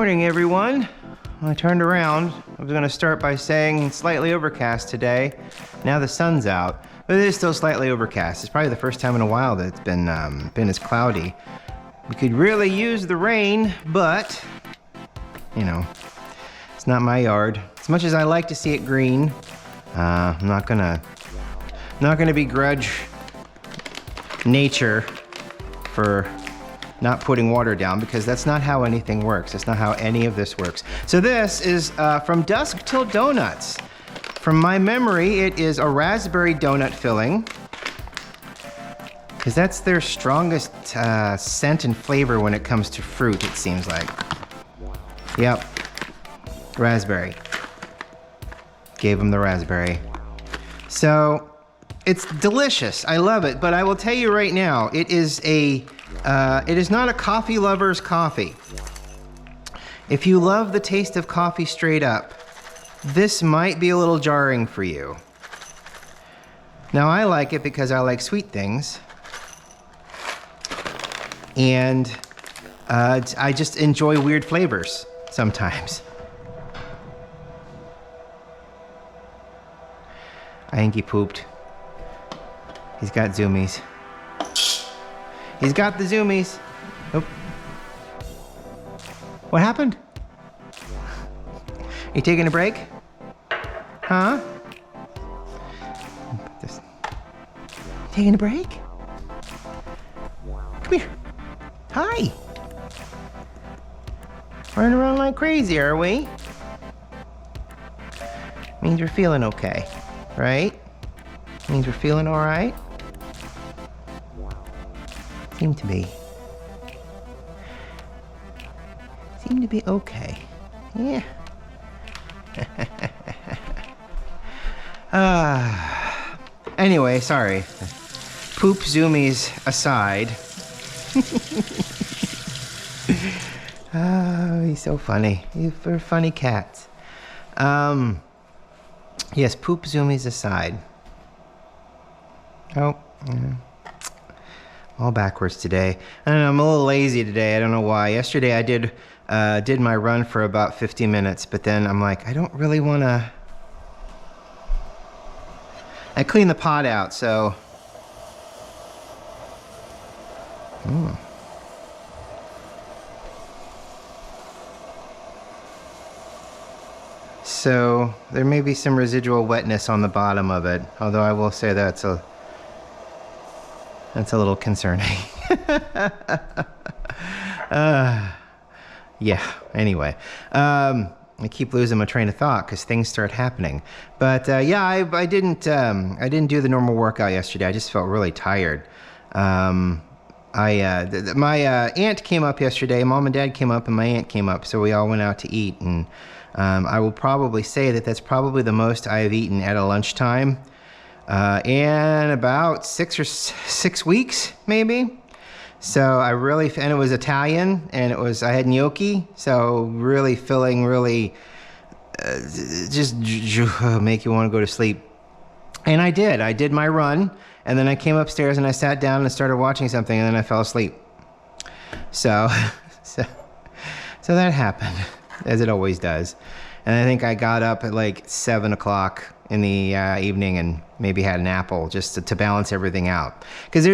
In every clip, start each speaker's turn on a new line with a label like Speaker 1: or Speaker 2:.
Speaker 1: morning, everyone. When I turned around, I was going to start by saying slightly overcast today. Now the sun's out, but it is still slightly overcast. It's probably the first time in a while that it's been as cloudy. We could really use the rain, but you know, it's not my yard. As much as I like to see it green, I'm not gonna begrudge nature for not putting water down, because that's not how anything works. That's not how any of this works. So this is From Dusk Till Donuts. From my memory, it is a raspberry donut filling, because that's their strongest scent and flavor when it comes to fruit, it seems like. Yep, raspberry. Gave them the raspberry. So it's delicious. I love it, but I will tell you right now, it is not a coffee lover's coffee. If you love the taste of coffee straight up, this might be a little jarring for you. Now, I like it because I like sweet things, and I just enjoy weird flavors sometimes. I think he pooped. He's got zoomies. He's got the zoomies. Oh. What happened? Are you taking a break? Huh? Taking a break? Come here. Hi. Running around like crazy, are we? Means we're feeling okay, right? Means we're feeling all right. Seem to be. Seem to be okay. Yeah. Anyway, sorry. Poop zoomies aside. Oh, he's so funny. You're funny cats. Yes, poop zoomies aside. Oh, yeah. All backwards today. I don't know, I'm a little lazy today. I don't know why. Yesterday I did my run for about 50 minutes, but then I'm like, I don't really want to. I cleaned the pot out, so. So there may be some residual wetness on the bottom of it, although I will say that's a little concerning. Yeah, anyway. I keep losing my train of thought because things start happening. But yeah, I didn't do the normal workout yesterday. I just felt really tired. My aunt came up yesterday. Mom and Dad came up and my aunt came up, so we all went out to eat. And I will probably say that that's probably the most I have eaten at a lunchtime in about 6 weeks, maybe. So I really, and it was Italian, and I had gnocchi, so really filling, really just make you want to go to sleep. And I did my run, and then I came upstairs and I sat down and started watching something, and then I fell asleep. So that happened, as it always does. And I think I got up at like 7 o'clock in the evening and maybe had an apple just to balance everything out. Because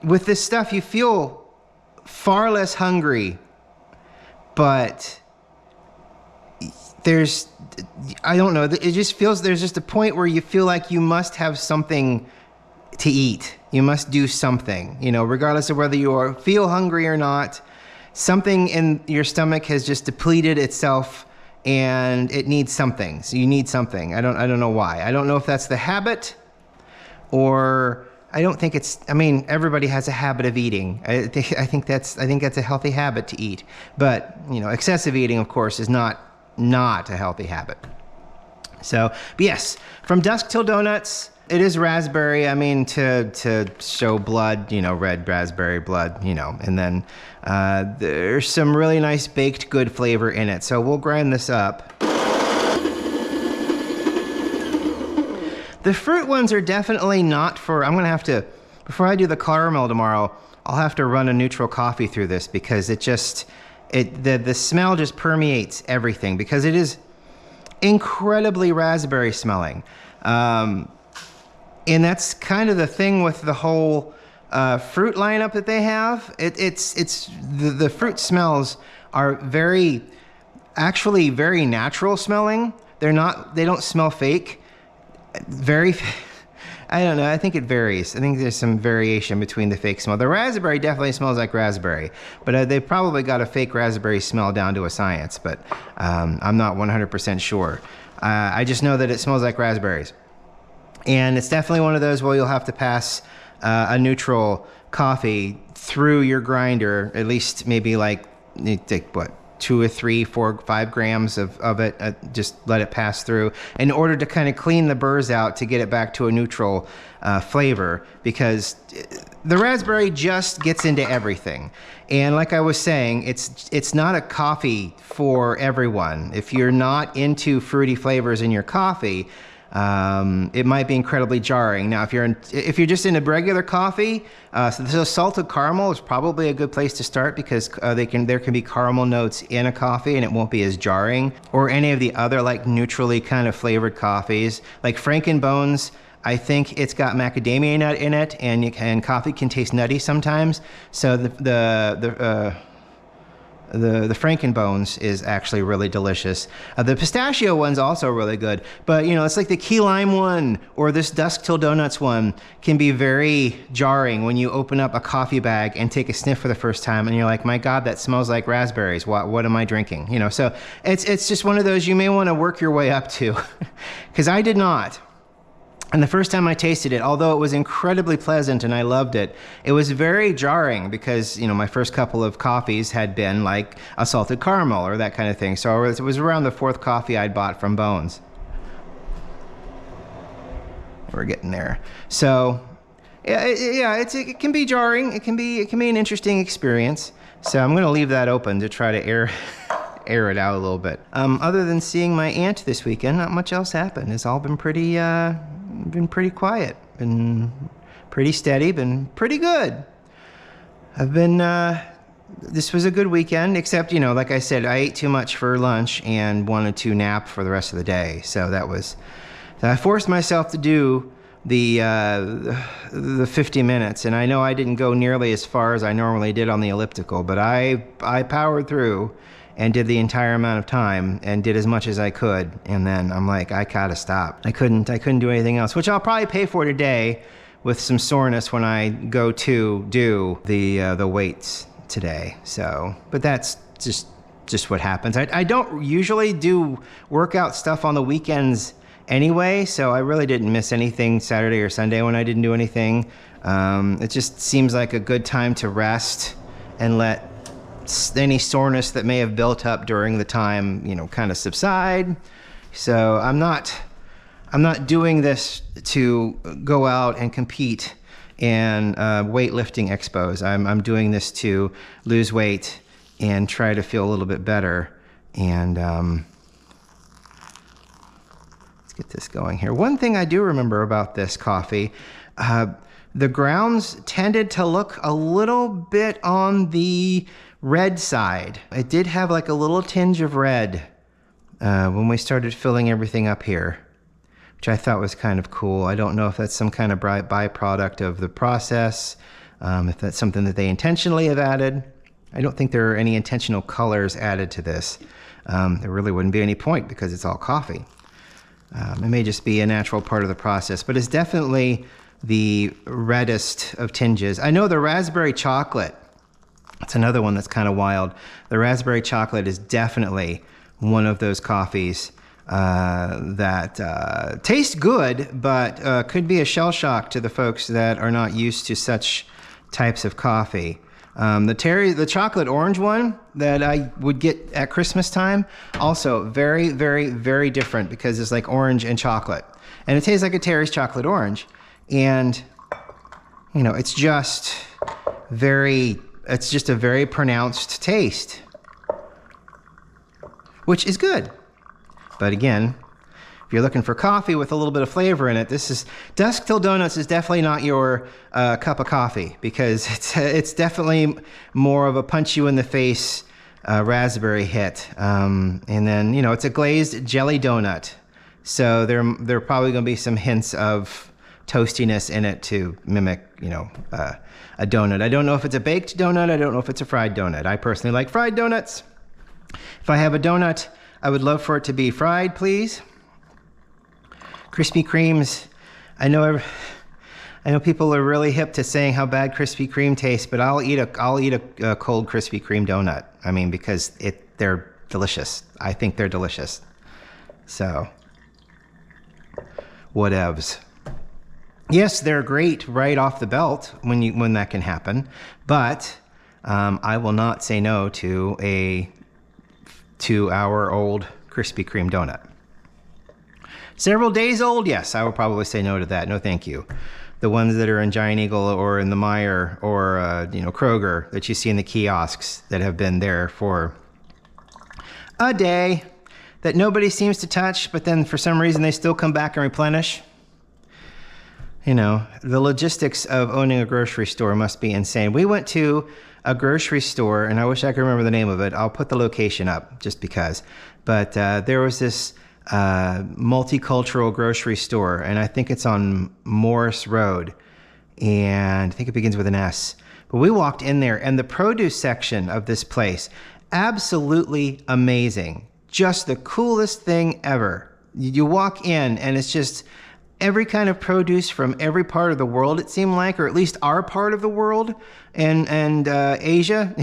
Speaker 1: with this stuff, you feel far less hungry, but I don't know, it just feels, there's just a point where you feel like you must have something to eat. You must do something, regardless of whether you feel hungry or not. Something in your stomach has just depleted itself, and it needs something. So you need something. I don't know why. I don't know if that's the habit, or I don't think it's. Everybody has a habit of eating. I think that's a healthy habit to eat. But excessive eating, of course, is not a healthy habit. So, but yes, From Dusk Till Donuts. It is raspberry. To show blood, red raspberry blood, and then there's some really nice baked good flavor in it. So we'll grind this up. The fruit ones are definitely not for, I'm gonna have to, before I do the caramel tomorrow, I'll have to run a neutral coffee through this because it just, the smell just permeates everything because it is incredibly raspberry smelling. And that's kind of the thing with the whole fruit lineup that they have. The fruit smells are actually very natural smelling. They don't smell fake. I don't know. I think it varies. I think there's some variation between the fake smell. The raspberry definitely smells like raspberry, but they probably got a fake raspberry smell down to a science, but I'm not 100% sure. I just know that it smells like raspberries. And it's definitely one of those where you'll have to pass a neutral coffee through your grinder, at least maybe like, what, 2 or 3, 4, 5 grams of it, just let it pass through in order to kind of clean the burrs out to get it back to a neutral flavor, because the raspberry just gets into everything. And like I was saying, it's not a coffee for everyone. If you're not into fruity flavors in your coffee, it might be incredibly jarring. Now, if you're just into regular coffee, so salted caramel is probably a good place to start, because there can be caramel notes in a coffee and it won't be as jarring. Or any of the other like neutrally kind of flavored coffees, like Frankenbones. I think it's got macadamia nut in it, and coffee can taste nutty sometimes. So the Frankenbones is actually really delicious. The pistachio one's also really good, but it's like the key lime one or this Dusk Till Donuts one can be very jarring when you open up a coffee bag and take a sniff for the first time, and you're like, my God, that smells like raspberries. What am I drinking? So it's just one of those you may want to work your way up to, because I did not. And the first time I tasted it, although it was incredibly pleasant and I loved it, it was very jarring because, my first couple of coffees had been like a salted caramel or that kind of thing. So it was around the 4th coffee I'd bought from Bones. We're getting there. So, it can be jarring. It can be an interesting experience. So I'm going to leave that open to try to air it out a little bit. Other than seeing my aunt this weekend, not much else happened. It's all been pretty quiet, been pretty steady, been pretty good. This was a good weekend, except, like I said, I ate too much for lunch and wanted to nap for the rest of the day. So I forced myself to do the 50 minutes, and I know I didn't go nearly as far as I normally did on the elliptical, but I powered through and did the entire amount of time and did as much as I could. And then I'm like, I gotta stop. I couldn't do anything else, which I'll probably pay for today with some soreness when I go to do the weights today. So, but that's just what happens. I don't usually do workout stuff on the weekends anyway, so I really didn't miss anything Saturday or Sunday when I didn't do anything. It just seems like a good time to rest and let any soreness that may have built up during the time, kind of subside. So I'm not doing this to go out and compete in weightlifting expos. I'm doing this to lose weight and try to feel a little bit better. And let's get this going here. One thing I do remember about this coffee, the grounds tended to look a little bit on the red side. It did have like a little tinge of red when we started filling everything up here, which I thought was kind of cool. I don't know if that's some kind of byproduct of the process, if that's something that they intentionally have added. I don't think there are any intentional colors added to this. There really wouldn't be any point because it's all coffee. It may just be a natural part of the process, but it's definitely the reddest of tinges. I know the raspberry chocolate, it's another one that's kind of wild. The raspberry chocolate is definitely one of those coffees that taste good, but could be a shell shock to the folks that are not used to such types of coffee. The chocolate orange one that I would get at Christmas time, also very, very, very different because it's like orange and chocolate. And it tastes like a Terry's chocolate orange. And, it's just a very pronounced taste, which is good. But again, if you're looking for coffee with a little bit of flavor in it, Dusk Till Donuts is definitely not your cup of coffee, because it's definitely more of a punch you in the face raspberry hit. And then, it's a glazed jelly donut. So there are probably going to be some hints of toastiness in it to mimic, a donut. I don't know if it's a baked donut. I don't know if it's a fried donut. I personally like fried donuts. If I have a donut, I would love for it to be fried, please. Krispy Kremes. I know people are really hip to saying how bad Krispy Kreme tastes, but I'll eat a cold Krispy Kreme donut. I mean, because they're delicious. I think they're delicious. So, whatevs. Yes, they're great right off the belt when that can happen, but I will not say no to a 2-hour-old Krispy Kreme donut. Several days old, yes, I will probably say no to that. No, thank you. The ones that are in Giant Eagle or in the Meijer or Kroger that you see in the kiosks that have been there for a day that nobody seems to touch, but then for some reason they still come back and replenish. The logistics of owning a grocery store must be insane. We went to a grocery store, and I wish I could remember the name of it. I'll put the location up just because. But there was this multicultural grocery store, and I think it's on Morris Road, and I think it begins with an S. But we walked in there, and the produce section of this place, absolutely amazing. Just the coolest thing ever. You walk in, and it's just every kind of produce from every part of the world, it seemed like, or at least our part of the world, and Asia,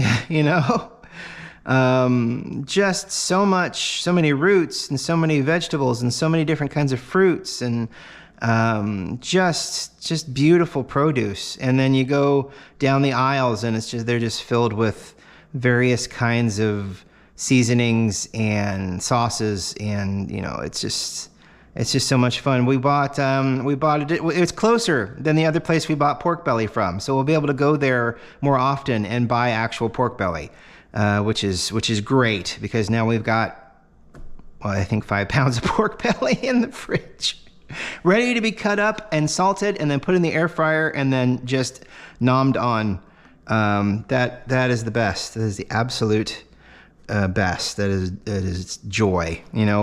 Speaker 1: just so many roots and so many vegetables and so many different kinds of fruits and just beautiful produce. And then you go down the aisles and they're just filled with various kinds of seasonings and sauces, and it's just so much fun. We bought it's closer than the other place we bought pork belly from, so we'll be able to go there more often and buy actual pork belly, which is great, because now we've got, I think 5 pounds of pork belly in the fridge, ready to be cut up and salted and then put in the air fryer and then just nommed on. That is the best. That is the absolute best. That is joy.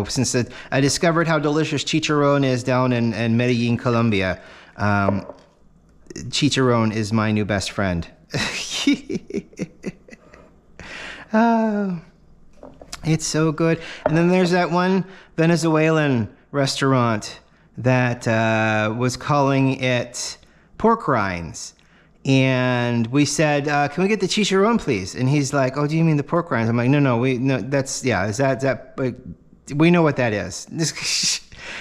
Speaker 1: Since I discovered how delicious chicharron is down in Medellin, Colombia, chicharron is my new best friend. Oh, it's so good. And then there's that one Venezuelan restaurant that was calling it pork rinds. And we said, can we get the chicharron, please? And he's like, oh, do you mean the pork rinds? I'm like, no, we know what that is.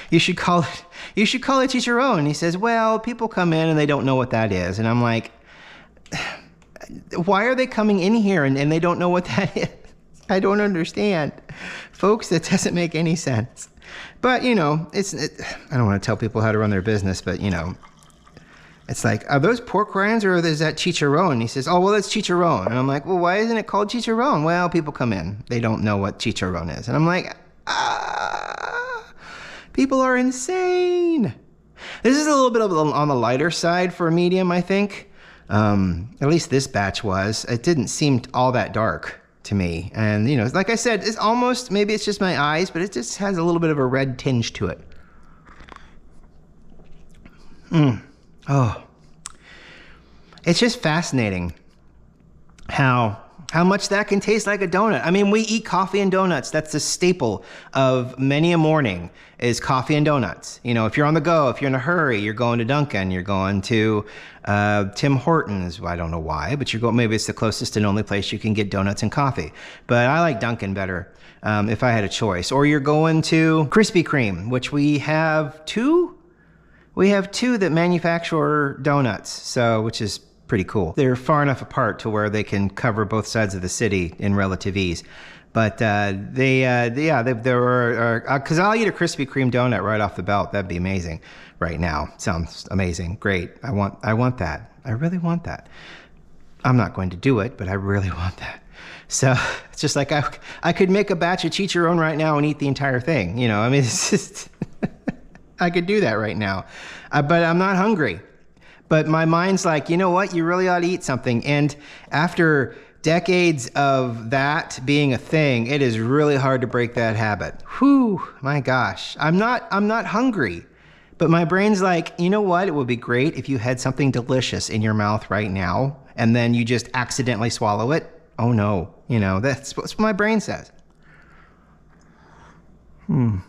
Speaker 1: You should call it chicharron. And he says, well, people come in and they don't know what that is. And I'm like, why are they coming in here and they don't know what that is? I don't understand. Folks, that doesn't make any sense. But, I don't want to tell people how to run their business, but, it's like, are those pork rinds or is that chicharron? He says, oh, well, that's chicharron. And I'm like, well, why isn't it called chicharron? Well, people come in. They don't know what chicharron is. And I'm like, people are insane. This is a little bit on the lighter side for a medium, I think. At least this batch was. It didn't seem all that dark to me. And, like I said, it's almost, maybe it's just my eyes, but it just has a little bit of a red tinge to it. Oh, it's just fascinating how much that can taste like a donut. I mean, we eat coffee and donuts. That's a staple of many a morning, is coffee and donuts. If you're on the go, if you're in a hurry, you're going to Dunkin', you're going to Tim Hortons. I don't know why, but maybe it's the closest and only place you can get donuts and coffee. But I like Dunkin' better if I had a choice. Or you're going to Krispy Kreme, which we have two. We have two that manufacture donuts, which is pretty cool. They're far enough apart to where they can cover both sides of the city in relative ease. But there are, because I'll eat a Krispy Kreme donut right off the belt. That'd be amazing right now. Sounds amazing. Great. I want that. I really want that. I'm not going to do it, but I really want that. So it's just like I could make a batch of chicharron right now and eat the entire thing. It's just... I could do that right now, but I'm not hungry. But my mind's like, you know what? You really ought to eat something. And after decades of that being a thing, it is really hard to break that habit. Whew, my gosh. I'm not hungry, but my brain's like, you know what? It would be great if you had something delicious in your mouth right now, and then you just accidentally swallow it. Oh no, that's what my brain says. The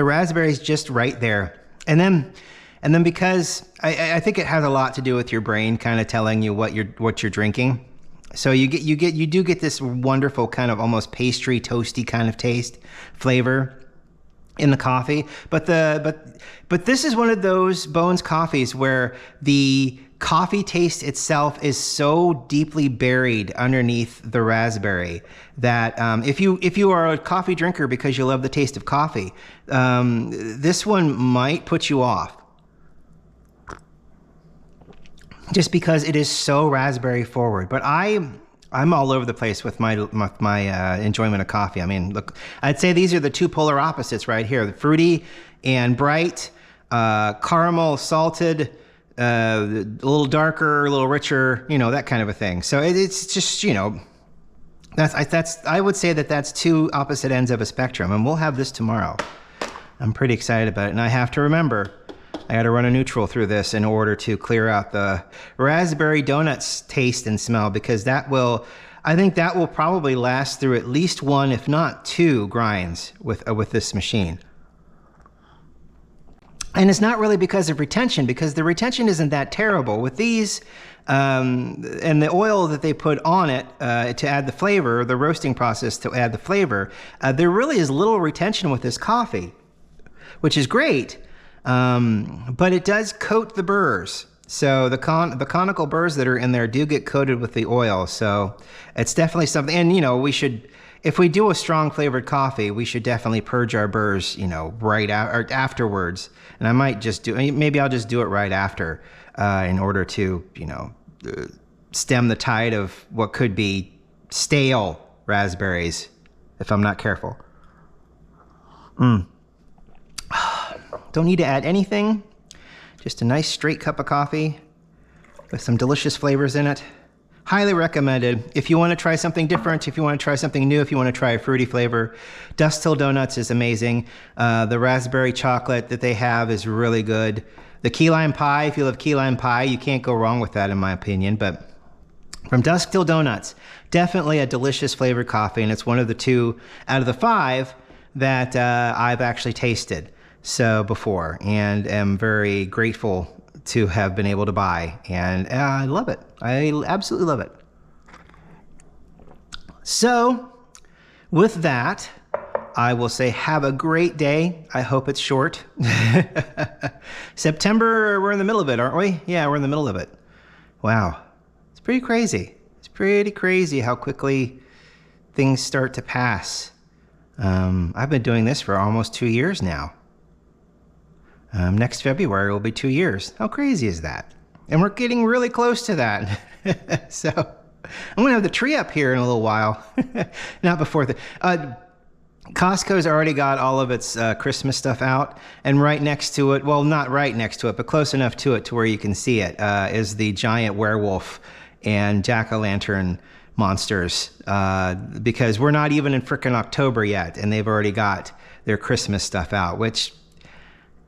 Speaker 1: raspberry's just right there. And then because I think it has a lot to do with your brain kind of telling you what you're drinking. So you do get this wonderful kind of almost pastry, toasty kind of taste, flavor in the coffee. But this is one of those Bones coffees where the coffee taste itself is so deeply buried underneath the raspberry that if you are a coffee drinker because you love the taste of coffee, this one might put you off. Just because it is so raspberry forward. But I'm all over the place with my enjoyment of coffee. I mean, look, I'd say these are the two polar opposites right here: the fruity and bright, caramel, salted, a little darker, a little richer, that kind of a thing. So it's just, that's I would say that's two opposite ends of a spectrum, and we'll have this tomorrow. I'm pretty excited about it, and I have to remember, I got to run a neutral through this in order to clear out the raspberry donuts taste and smell, because I think that will probably last through at least one, if not two, grinds with this machine. And it's not really because of retention, because the retention isn't that terrible. With these, and the oil that they put on it to add the flavor, the roasting process to add the flavor, there really is little retention with this coffee, which is great. But it does coat the burrs. So the conical burrs that are in there do get coated with the oil. So it's definitely something, and we should, if we do a strong flavored coffee, we should definitely purge our burrs, right out or afterwards. And I might maybe I'll just do it right after, in order to, stem the tide of what could be stale raspberries if I'm not careful. Don't need to add anything. Just a nice straight cup of coffee with some delicious flavors in it. Highly recommended. If you want to try something different, if you want to try something new, if you want to try a fruity flavor, Dusk Till Donuts is amazing. The raspberry chocolate that they have is really good. The key lime pie, if you love key lime pie, you can't go wrong with that in my opinion. But From Dusk Till Donuts, definitely a delicious flavored coffee, and it's one of the 2 out of the 5 that I've actually tasted before, and am very grateful to have been able to buy, and I love it. I absolutely love it. So with that, I will say have a great day. I hope it's short. September, we're in the middle of it, aren't we? Yeah, we're in the middle of it. Wow. It's pretty crazy. It's pretty crazy how quickly things start to pass. I've been doing this for almost 2 years now. Next February will be 2 years. How crazy is that? And we're getting really close to that. So I'm going to have the tree up here in a little while. Not before Costco's already got all of its Christmas stuff out. And right next to it, well, not right next to it, but close enough to it to where you can see it, is the giant werewolf and jack-o'-lantern monsters. Because we're not even in frickin' October yet, and they've already got their Christmas stuff out, which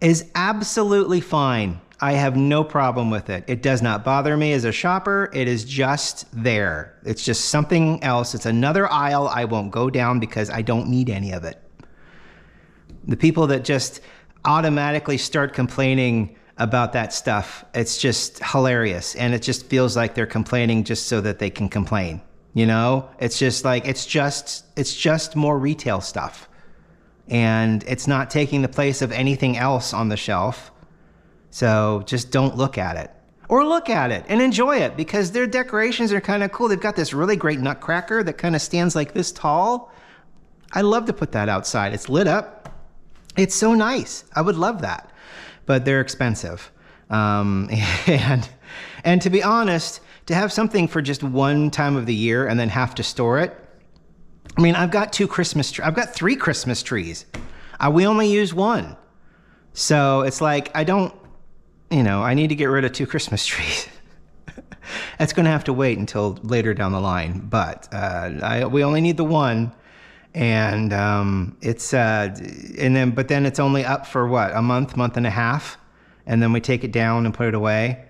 Speaker 1: is absolutely fine. I have no problem with it. It does not bother me as a shopper. It is just there. It's just something else. It's another aisle I won't go down because I don't need any of it. The people that just automatically start complaining about that stuff, it's just hilarious. And it just feels like they're complaining just so that they can complain. It's just like, it's just more retail stuff. And it's not taking the place of anything else on the shelf. So just don't look at it. Or look at it and enjoy it, because their decorations are kind of cool. They've got this really great nutcracker that kind of stands like this tall. I love to put that outside. It's lit up. It's so nice. I would love that. But they're expensive. And to be honest, to have something for just one time of the year and then have to store it, I mean, I've got 3 Christmas trees. We only use one. So it's like, I need to get rid of 2 Christmas trees. That's going to have to wait until later down the line. But we only need the one, and but then it's only up for what, a month and a half, and then we take it down and put it away.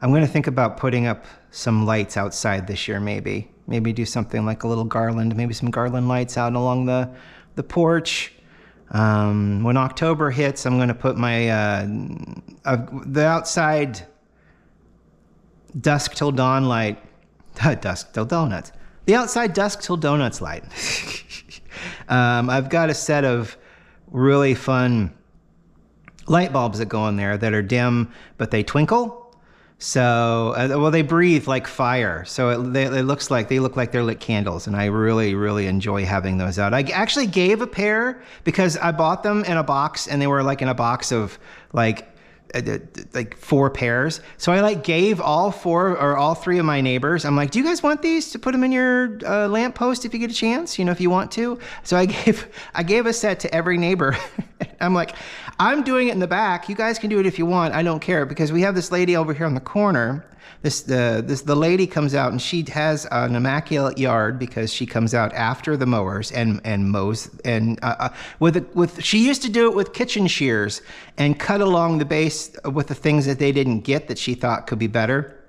Speaker 1: I'm going to think about putting up some lights outside this year, maybe do something like a little garland, maybe some garland lights out along the porch. When October hits, I'm going to put my the outside Dusk Till Dawn light, Dusk Till Donuts, the outside Dusk Till Donuts light. I've got a set of really fun light bulbs that go in there that are dim, but they twinkle. So, well, they breathe like fire. So they look like they're lit candles, and I really, really enjoy having those out. I actually gave a pair because I bought them in a box, and they were like in a box of like 4 pairs. So I like gave all 4 or all 3 of my neighbors. I'm like, do you guys want these to put them in your lamppost if you get a chance? You know, if you want to. So I gave a set to every neighbor. I'm like, I'm doing it in the back. You guys can do it if you want. I don't care, because we have this lady over here on the corner. The lady comes out, and she has an immaculate yard because she comes out after the mowers and mows, and she used to do it with kitchen shears and cut along the base with the things that they didn't get that she thought could be better.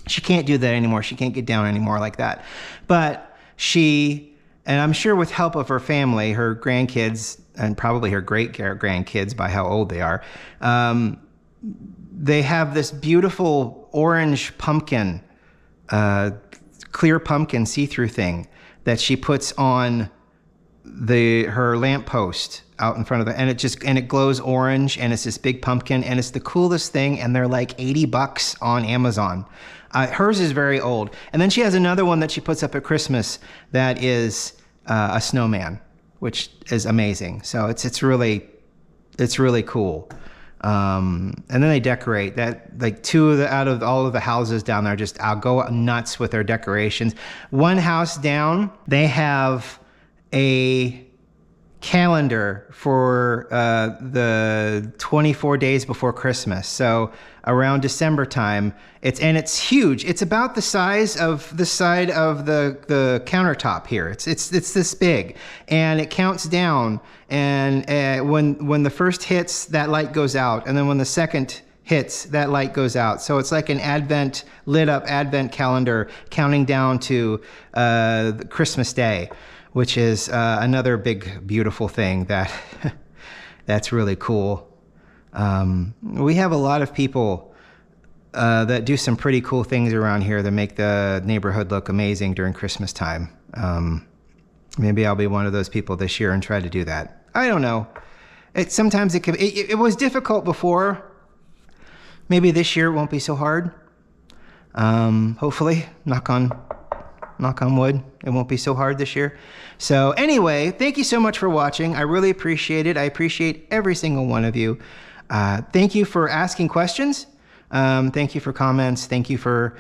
Speaker 1: She can't do that anymore. She can't get down anymore like that. But she, and I'm sure with help of her family, her grandkids, and probably her great-grandkids by how old they are, they have this beautiful orange pumpkin, clear pumpkin see-through thing that she puts on her lamppost out in front of and it glows orange, and it's this big pumpkin, and it's the coolest thing, and they're like $80 on Amazon. Hers is very old. And then she has another one that she puts up at Christmas that is a snowman, which is amazing. So it's really cool. And then they decorate that, like 2 out of all of the houses down there, I'll go nuts with their decorations. One house down, they have a calendar for the 24 days before Christmas. So around December time, it's huge. It's about the size of the side of the countertop here. It's this big, and it counts down. And when the first hits, that light goes out, and then when the second hits, that light goes out. So it's like an lit up Advent calendar counting down to Christmas Day, which is another big, beautiful thing that's really cool. We have a lot of people that do some pretty cool things around here that make the neighborhood look amazing during Christmas time. Maybe I'll be one of those people this year and try to do that. I don't know. Sometimes it was difficult before. Maybe this year it won't be so hard. Hopefully, knock on wood, it won't be so hard this year. So anyway, thank you so much for watching. I really appreciate it. I appreciate every single one of you. Thank you for asking questions. Thank you for comments. Thank you for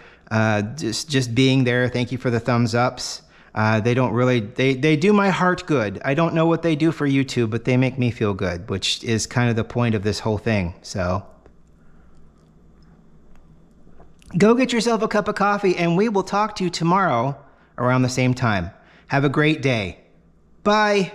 Speaker 1: just being there. Thank you for the thumbs ups. They do my heart good. I don't know what they do for YouTube, but they make me feel good, which is kind of the point of this whole thing. So go get yourself a cup of coffee, and we will talk to you tomorrow around the same time. Have a great day. Bye.